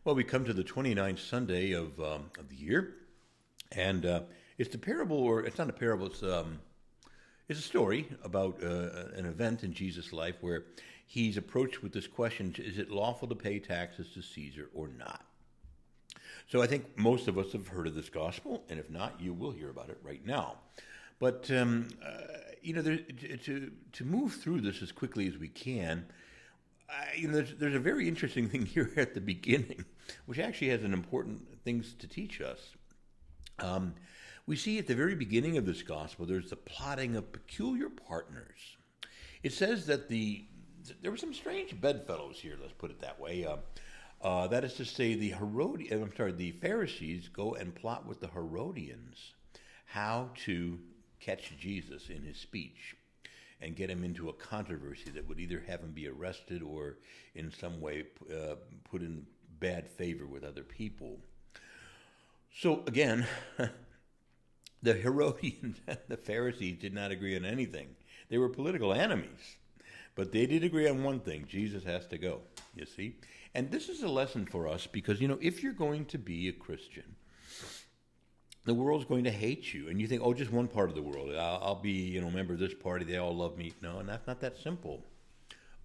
Well, we come to the 29th Sunday of the year, and it's the parable, or it's not a parable, it's a story about an event in Jesus' life where he's approached with this question: is it lawful to pay taxes to Caesar or not? So I think most of us have heard of this gospel, and if not, you will hear about it right now. But to move through this as quickly as we can, there's a very interesting thing here at the beginning, which actually has an important things to teach us. We see at the very beginning of this gospel, there's the plotting of peculiar partners. It says that there were some strange bedfellows here. Let's put it that way. That is to say, the Pharisees go and plot with the Herodians how to catch Jesus in his speech and get him into a controversy that would either have him be arrested or in some way put in bad favor with other people. So again, the Herodians and the Pharisees did not agree on anything. They were political enemies, but they did agree on one thing: Jesus has to go, you see? And this is a lesson for us because, if you're going to be a Christian, the world's going to hate you. And you think, oh, just one part of the world. I'll be, a member of this party. They all love me. No, and that's not that simple.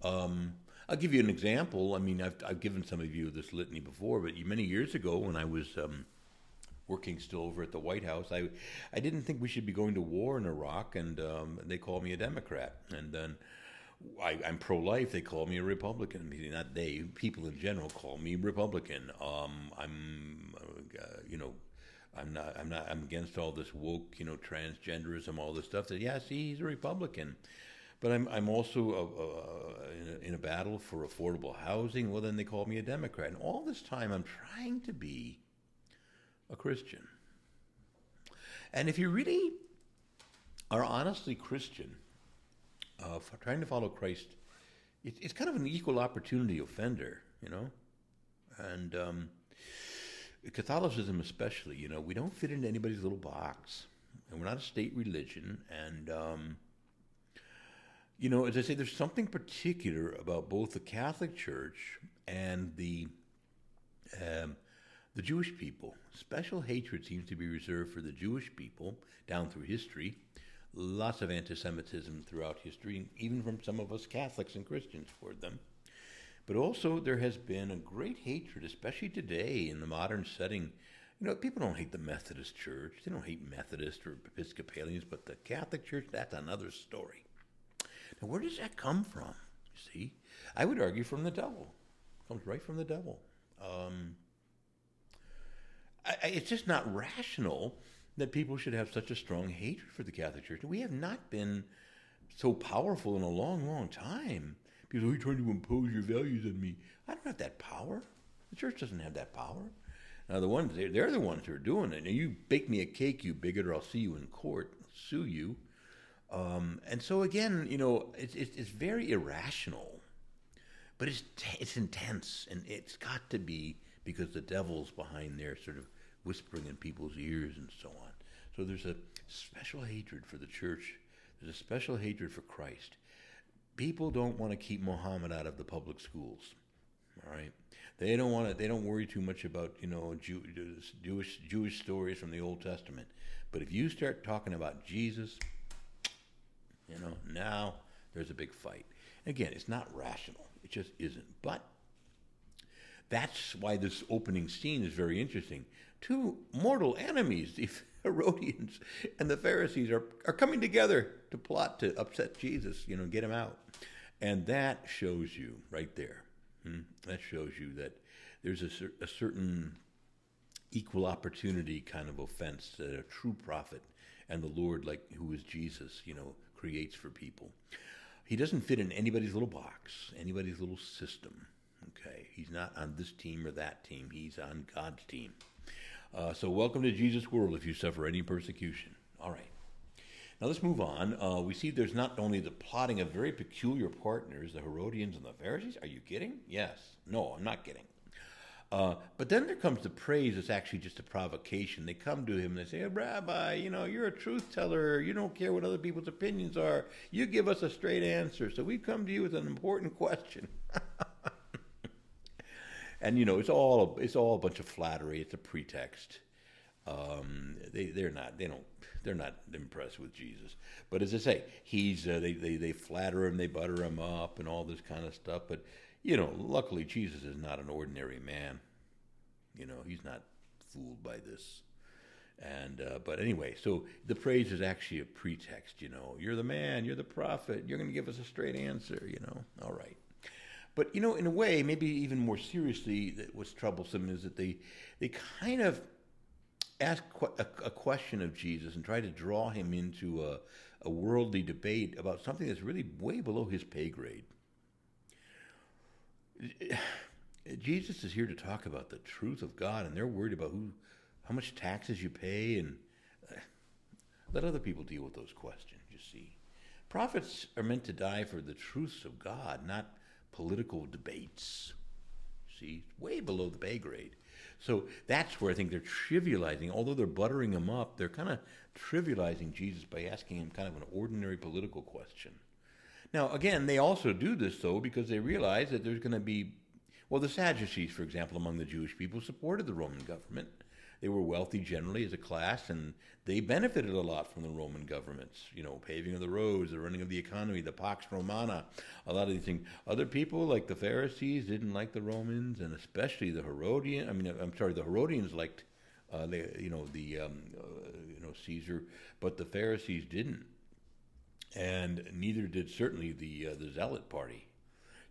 I'll give you an example. I mean, I've given some of you this litany before, but many years ago when I was working still over at the White House, I didn't think we should be going to war in Iraq, and they called me a Democrat. And then I'm pro-life. They call me a Republican. Not they. People in general call me Republican. I'm against all this woke, transgenderism, all this stuff. That see, he's a Republican, but I'm also in a battle for affordable housing. Well, then they call me a Democrat, and all this time I'm trying to be a Christian. And if you really are honestly Christian, for trying to follow Christ, it's kind of an equal opportunity offender, and Catholicism especially, we don't fit into anybody's little box, and we're not a state religion, and as I say, there's something particular about both the Catholic Church and the Jewish people. Special hatred seems to be reserved for the Jewish people down through history. Lots of anti-Semitism throughout history, even from some of us Catholics and Christians toward them. But also there has been a great hatred, especially today in the modern setting. People don't hate the Methodist Church. They don't hate Methodists or Episcopalians, but the Catholic Church, that's another story. Now, where does that come from? You see, I would argue from the devil. It comes right from the devil. It's just not rational that people should have such a strong hatred for the Catholic Church. We have not been so powerful in a long, long time. People are trying to impose your values on me. I don't have that power. The church doesn't have that power. Now, they're the ones who are doing it. Now, you bake me a cake, you bigot, or I'll see you in court. I'll sue you. And so again, it's very irrational, but it's intense, and it's got to be because the devil's behind there, sort of whispering in people's ears and so on. So there's a special hatred for the church. There's a special hatred for Christ. People don't want to keep Muhammad out of the public schools. All right, they don't want to. They don't worry too much about Jewish stories from the Old Testament. But if you start talking about Jesus, now there's a big fight. Again, it's not rational. It just isn't. But that's why this opening scene is very interesting. Two mortal enemies, the Herodians and the Pharisees, are coming together to plot to upset Jesus, get him out. And that shows you right there. That shows you that there's a certain equal opportunity kind of offense that a true prophet and the Lord, who is Jesus, creates for people. He doesn't fit in anybody's little box, anybody's little system. Okay, he's not on this team or that team. He's on God's team. So welcome to Jesus' world if you suffer any persecution. All right. Now let's move on. We see there's not only the plotting of very peculiar partners, the Herodians and the Pharisees. Are you kidding? Yes. No, I'm not kidding. But then there comes the praise that's actually just a provocation. They come to him and they say, Rabbi, you're a truth teller. You don't care what other people's opinions are. You give us a straight answer. So we come to you with an important question. And it's all a bunch of flattery. It's a pretext. They're not impressed with Jesus. But as I say, they flatter him, they butter him up, and all this kind of stuff. But luckily Jesus is not an ordinary man. He's not fooled by this. And but anyway, so the praise is actually a pretext. You're the man, you're the prophet, you're going to give us a straight answer. All right. But in a way, maybe even more seriously, what's troublesome is that they kind of ask a question of Jesus and try to draw him into a worldly debate about something that's really way below his pay grade. Jesus is here to talk about the truth of God, and they're worried about how much taxes you pay, and let other people deal with those questions, you see. Prophets are meant to die for the truths of God, not political debates. See, it's way below the pay grade. So that's where I think they're trivializing. Although they're buttering him up, they're kind of trivializing Jesus by asking him kind of an ordinary political question. Now, again, they also do this, though, because they realize that there's going to be, the Sadducees, for example, among the Jewish people, supported the Roman government. They were wealthy generally as a class, and they benefited a lot from the Roman governments. Paving of the roads, the running of the economy, the Pax Romana, a lot of these things. Other people, like the Pharisees, didn't like the Romans, and especially the Herodians. The Herodians liked, Caesar, but the Pharisees didn't, and neither did certainly the Zealot party.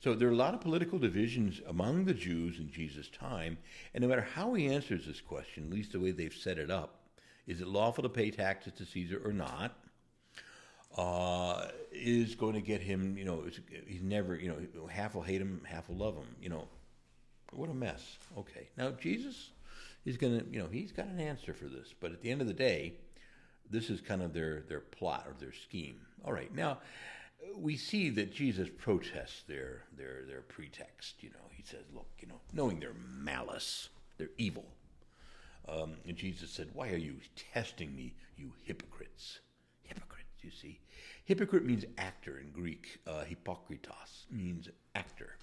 So there are a lot of political divisions among the Jews in Jesus' time, and no matter how he answers this question, at least the way they've set it up, is it lawful to pay taxes to Caesar or not, is going to get him, he's never, half will hate him, half will love him, what a mess. Okay, now Jesus is going to, he's got an answer for this, but at the end of the day, this is kind of their plot or their scheme. All right, now, we see that Jesus protests their pretext. He says, look, knowing their malice, their evil. And Jesus said, why are you testing me, you hypocrites? Hypocrites, you see. Hypocrite means actor in Greek. Hypokritos means actor.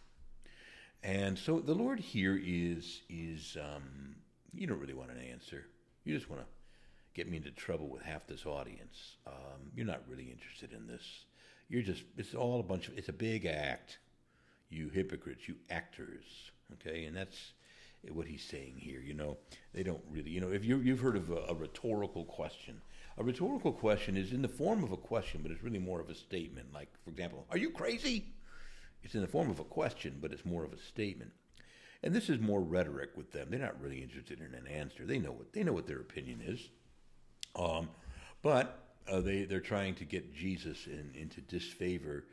And so the Lord here is you don't really want an answer. You just want to get me into trouble with half this audience. You're not really interested in this. It's all it's a big act. You hypocrites, you actors, okay? And that's what he's saying here, They don't really, if you've heard of a rhetorical question. A rhetorical question is in the form of a question, but it's really more of a statement. Like, for example, are you crazy? It's in the form of a question, but it's more of a statement. And this is more rhetoric with them. They're not really interested in an answer. They know what their opinion is. But they're trying to get Jesus into disfavor,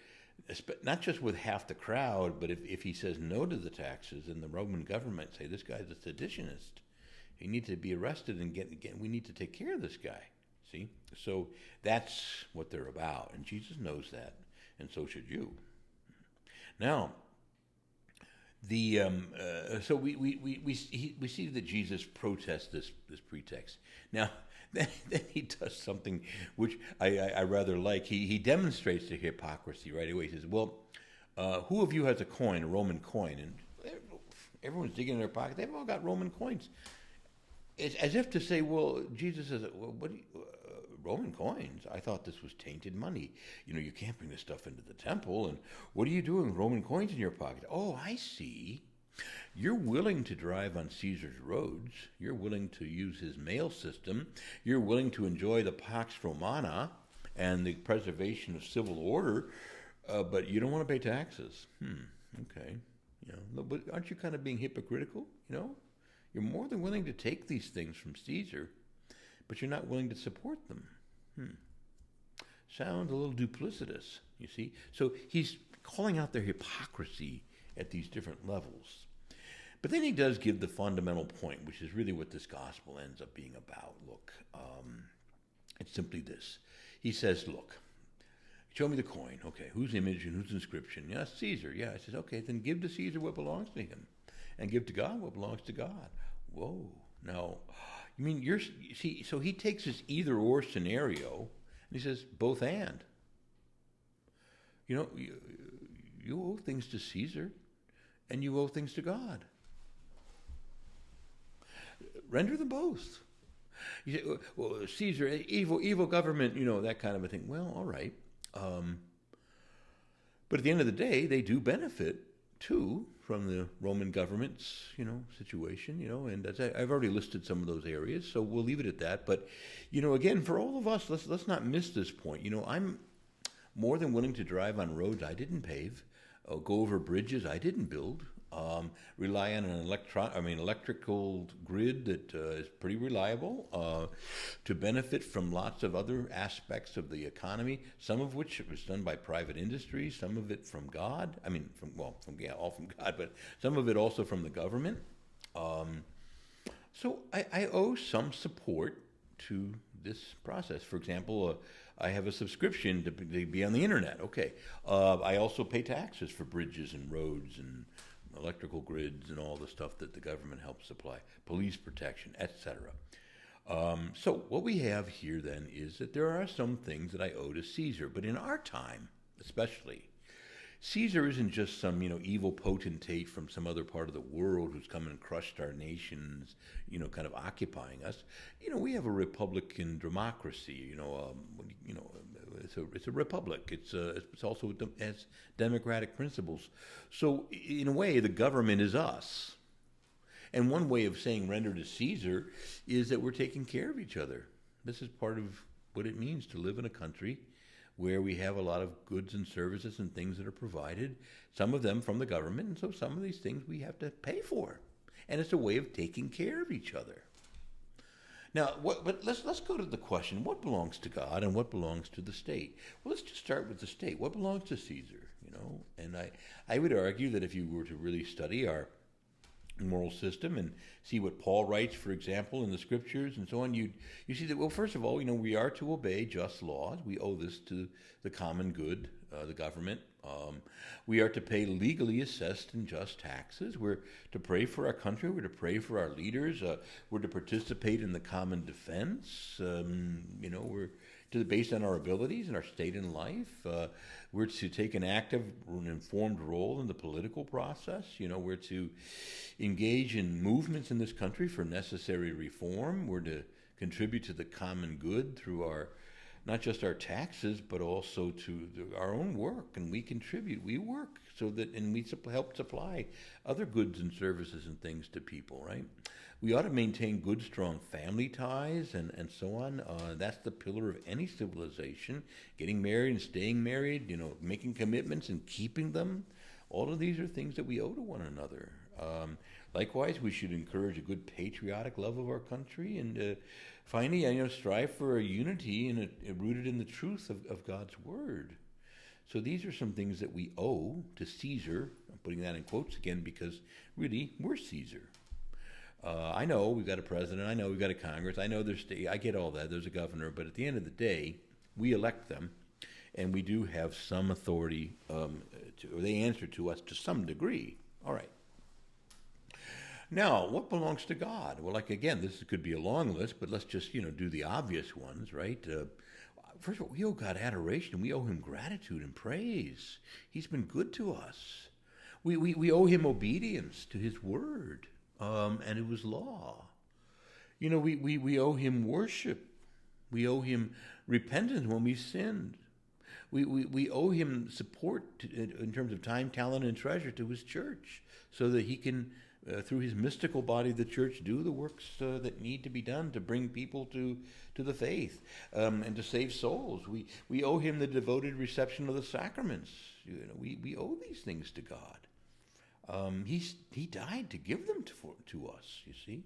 not just with half the crowd, but if he says no to the taxes, and the Roman government say this guy's a seditionist, he needs to be arrested and we need to take care of this guy. See, so that's what they're about, and Jesus knows that, and so should you. Now, so we see that Jesus protests this pretext. Now, then he does something which I rather like. He demonstrates the hypocrisy right away. He says, well, who of you has a coin, a Roman coin? And everyone's digging in their pocket. They've all got Roman coins. It's as if to say, well, Jesus says, well, Roman coins? I thought this was tainted money. You can't bring this stuff into the temple. And what are you doing with Roman coins in your pocket? Oh, I see. You're willing to drive on Caesar's roads. You're willing to use his mail system. You're willing to enjoy the Pax Romana and the preservation of civil order, but you don't want to pay taxes. Okay. But aren't you kind of being hypocritical? You're more than willing to take these things from Caesar, but you're not willing to support them. Sounds a little duplicitous, you see. So he's calling out their hypocrisy at these different levels. But then he does give the fundamental point, which is really what this gospel ends up being about. Look, it's simply this. He says, look, show me the coin. Okay, whose image and whose inscription? Yeah, Caesar. Yeah, I says, okay, then give to Caesar what belongs to him, and give to God what belongs to God. Whoa. Now, so he takes this either-or scenario, and he says, both and. You owe things to Caesar, and you owe things to God. Render them both. You say, well, Caesar, evil government, that kind of a thing. Well, all right. Um, but at the end of the day, they do benefit too from the Roman government's, situation, and I've already listed some of those areas, so we'll leave it at that. But, again, for all of us, let's not miss this point. I'm more than willing to drive on roads I didn't pave, go over bridges I didn't build, rely on an electrical grid that is pretty reliable, to benefit from lots of other aspects of the economy, some of which was done by private industry, some of it from God. All from God, but some of it also from the government. So I owe some support to this process. For example, I have a subscription to be on the internet. Okay. I also pay taxes for bridges and roads and electrical grids and all the stuff that the government helps supply, police protection, etc. So what we have here then is that there are some things that I owe to Caesar, but in our time, especially, Caesar isn't just some, evil potentate from some other part of the world who's come and crushed our nations, kind of occupying us. We have a republican democracy. It's a republic. It's also has democratic principles. So in a way, the government is us. And one way of saying render to Caesar is that we're taking care of each other. This is part of what it means to live in a country where we have a lot of goods and services and things that are provided, some of them from the government, and so some of these things we have to pay for. And it's a way of taking care of each other. Now, but let's go to the question, what belongs to God and what belongs to the state? Well, let's just start with the state. What belongs to Caesar? And I would argue that if you were to really study our moral system and see what Paul writes, for example, in the scriptures and so on, you see that, well, first of all, we are to obey just laws. We owe this to the common good, the government. We are to pay legally assessed and just taxes. We're to pray for our country. We're to pray for our leaders. We're to participate in the common defense. We're based on our abilities and our state in life. We're to take an active and informed role in the political process. We're to engage in movements in this country for necessary reform. We're to contribute to the common good through not just our taxes, but also to our own work. And we contribute, we work and we help supply other goods and services and things to people, right? We ought to maintain good, strong family ties and so on. That's the pillar of any civilization. Getting married and staying married, making commitments and keeping them. All of these are things that we owe to one another. Likewise, we should encourage a good patriotic love of our country, and finally, strive for a unity rooted in the truth of God's word. So these are some things that we owe to Caesar. I'm putting that in quotes again because really we're Caesar. I know we've got a president. I know we've got a Congress. I know I get all that. There's a governor, but at the end of the day, we elect them, and we do have some authority. Or they answer to us to some degree. All right. Now, what belongs to God? Well, again, this could be a long list, but let's just, do the obvious ones, right? First of all, we owe God adoration. We owe him gratitude and praise. He's been good to us. We owe him obedience to his word and to his law. We owe him worship. We owe him repentance when we've sinned. We owe him support in terms of time, talent, and treasure to his church so that he can, through his mystical body, the church, do the works that need to be done to bring people to the faith and to save souls. We owe him the devoted reception of the sacraments. We owe these things to God. He died to give them to us, you see.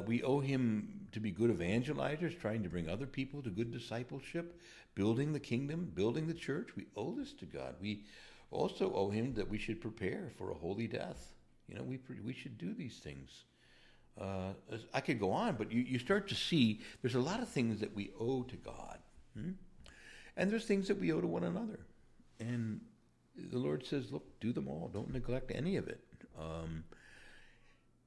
We owe him to be good evangelizers, trying to bring other people to good discipleship, building the kingdom, building the church. We owe this to God. We also owe him that we should prepare for a holy death. We should do these things. I could go on, but you start to see there's a lot of things that we owe to God. And there's things that we owe to one another. And the Lord says, look, do them all. Don't neglect any of it.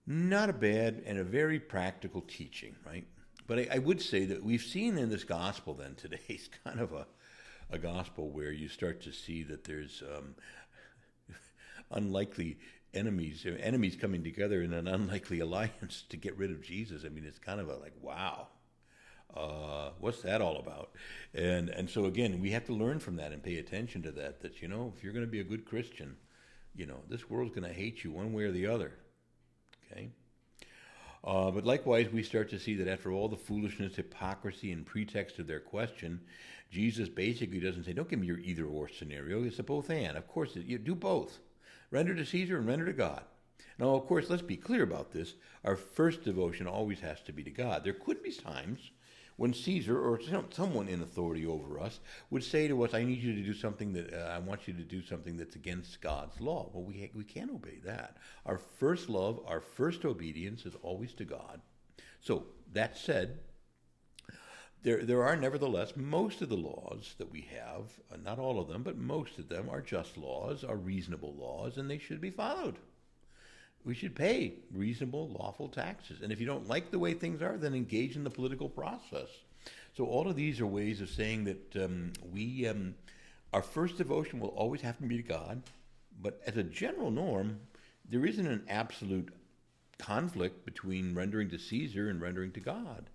Not a bad and a very practical teaching, right? But I would say that we've seen in this gospel then today, it's kind of a gospel where you start to see that there's unlikely enemies coming together in an unlikely alliance to get rid of Jesus. I mean, it's kind of a like, wow, what's that all about? And so again, we have to learn from that and pay attention to that. That if you're going to be a good Christian, this world's going to hate you one way or the other. Okay. But likewise, we start to see that after all the foolishness, hypocrisy, and pretext of their question, Jesus basically doesn't say, don't give me your either-or scenario. It's a both-and. Of course, you do both. Render to Caesar and render to God. Now, of course, let's be clear about this. Our first devotion always has to be to God. There could be times when Caesar or someone in authority over us would say to us, I need you to do something I want you to do something that's against God's law. Well, we can't obey that. Our first love, our first obedience is always to God. So that said, there are nevertheless most of the laws that we have, not all of them, but most of them are just laws, are reasonable laws, and they should be followed. We should pay reasonable, lawful taxes. And if you don't like the way things are, then engage in the political process. So all of these are ways of saying that our first devotion will always have to be to God. But as a general norm, there isn't an absolute conflict between rendering to Caesar and rendering to God.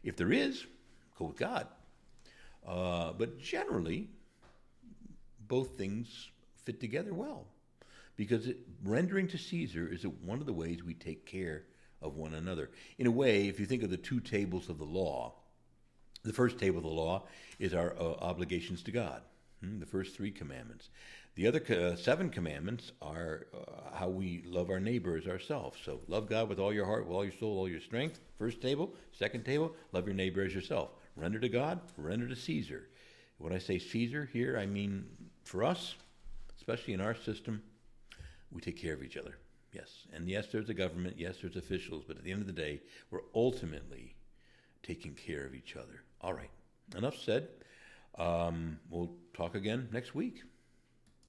If there is, go with God. But generally, both things fit together well. Because rendering to Caesar is one of the ways we take care of one another. In a way, if you think of the two tables of the law, the first table of the law is our obligations to God, the first 3 commandments. The other 7 commandments are how we love our neighbor as ourselves. So love God with all your heart, with all your soul, all your strength. First table. Second table, love your neighbor as yourself. Render to God, render to Caesar. When I say Caesar here, I mean for us, especially in our system, we take care of each other. Yes. And yes, there's a government. Yes, there's officials. But at the end of the day, we're ultimately taking care of each other. All right. Enough said. We'll talk again next week.